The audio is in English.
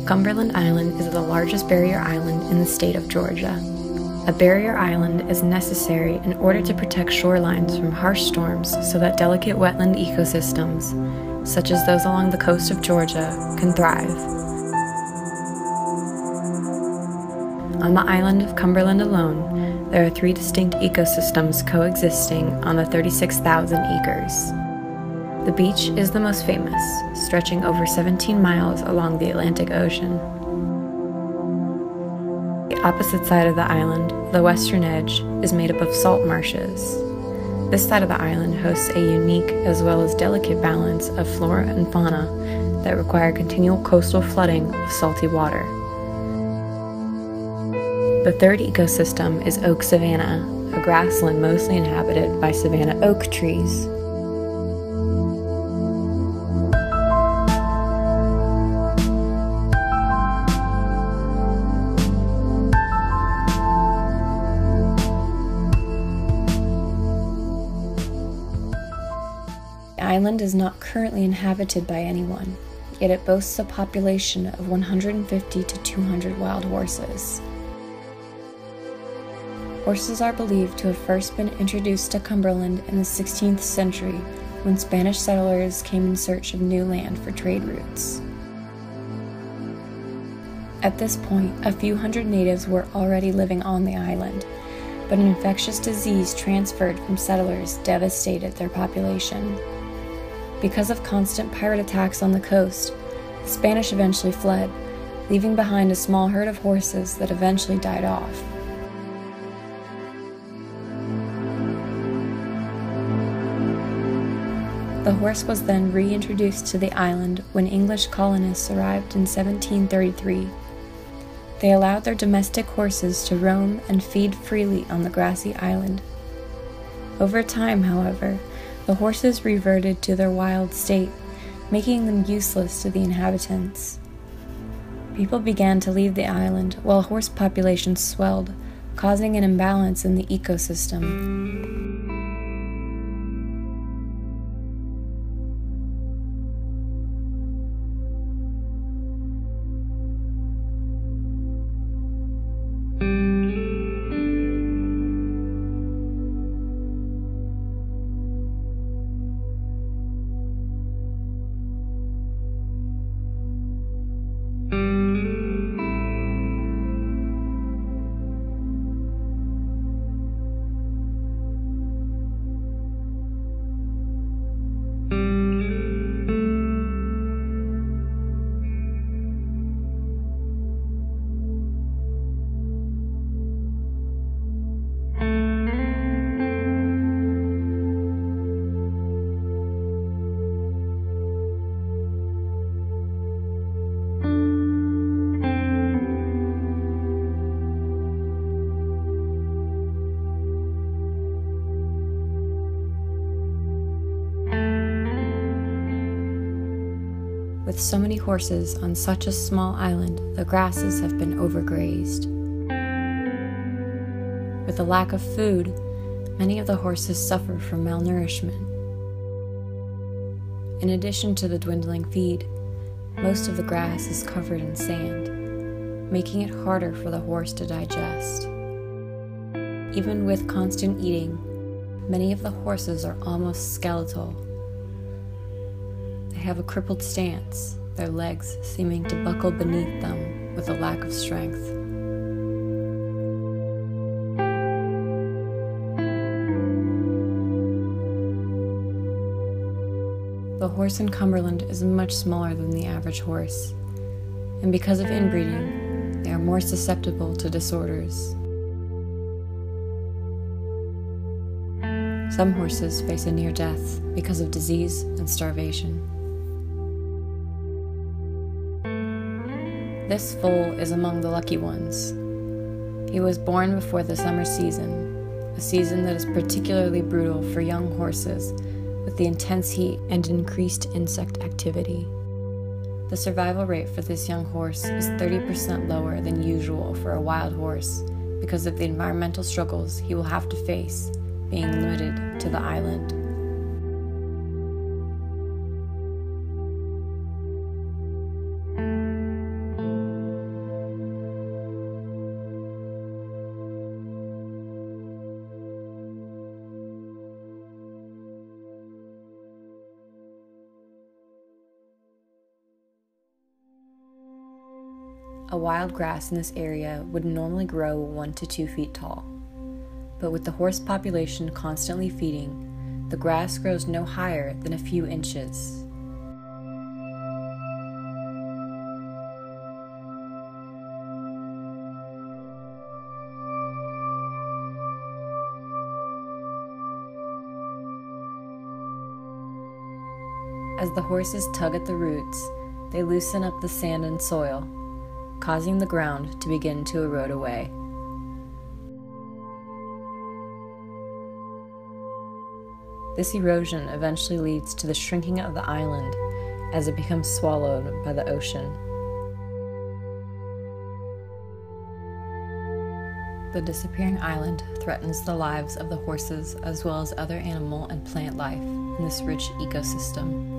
Cumberland Island is the largest barrier island in the state of Georgia. A barrier island is necessary in order to protect shorelines from harsh storms so that delicate wetland ecosystems, such as those along the coast of Georgia, can thrive. On the island of Cumberland alone, there are 3 distinct ecosystems coexisting on the 36,000 acres. The beach is the most famous, stretching over 17 miles along the Atlantic Ocean. The opposite side of the island, the western edge, is made up of salt marshes. This side of the island hosts a unique as well as delicate balance of flora and fauna that require continual coastal flooding of salty water. The third ecosystem is oak savanna, a grassland mostly inhabited by savanna oak trees. The island is not currently inhabited by anyone, yet it boasts a population of 150 to 200 wild horses. Horses are believed to have first been introduced to Cumberland in the 16th century when Spanish settlers came in search of new land for trade routes. At this point, a few hundred natives were already living on the island, but an infectious disease transferred from settlers devastated their population. Because of constant pirate attacks on the coast, the Spanish eventually fled, leaving behind a small herd of horses that eventually died off. The horse was then reintroduced to the island when English colonists arrived in 1733. They allowed their domestic horses to roam and feed freely on the grassy island. Over time, however, the horses reverted to their wild state, making them useless to the inhabitants. People began to leave the island while horse populations swelled, causing an imbalance in the ecosystem. With so many horses on such a small island, the grasses have been overgrazed. With the lack of food, many of the horses suffer from malnourishment. In addition to the dwindling feed, most of the grass is covered in sand, making it harder for the horse to digest. Even with constant eating, many of the horses are almost skeletal. They have a crippled stance, their legs seeming to buckle beneath them with a lack of strength. The horse in Cumberland is much smaller than the average horse, and because of inbreeding, they are more susceptible to disorders. Some horses face a near death because of disease and starvation. This foal is among the lucky ones. He was born before the summer season, a season that is particularly brutal for young horses with the intense heat and increased insect activity. The survival rate for this young horse is 30% lower than usual for a wild horse because of the environmental struggles he will have to face being limited to the island. A wild grass in this area would normally grow 1 to 2 feet tall. But with the horse population constantly feeding, the grass grows no higher than a few inches. As the horses tug at the roots, they loosen up the sand and soil, causing the ground to begin to erode away. This erosion eventually leads to the shrinking of the island as it becomes swallowed by the ocean. The disappearing island threatens the lives of the horses as well as other animal and plant life in this rich ecosystem.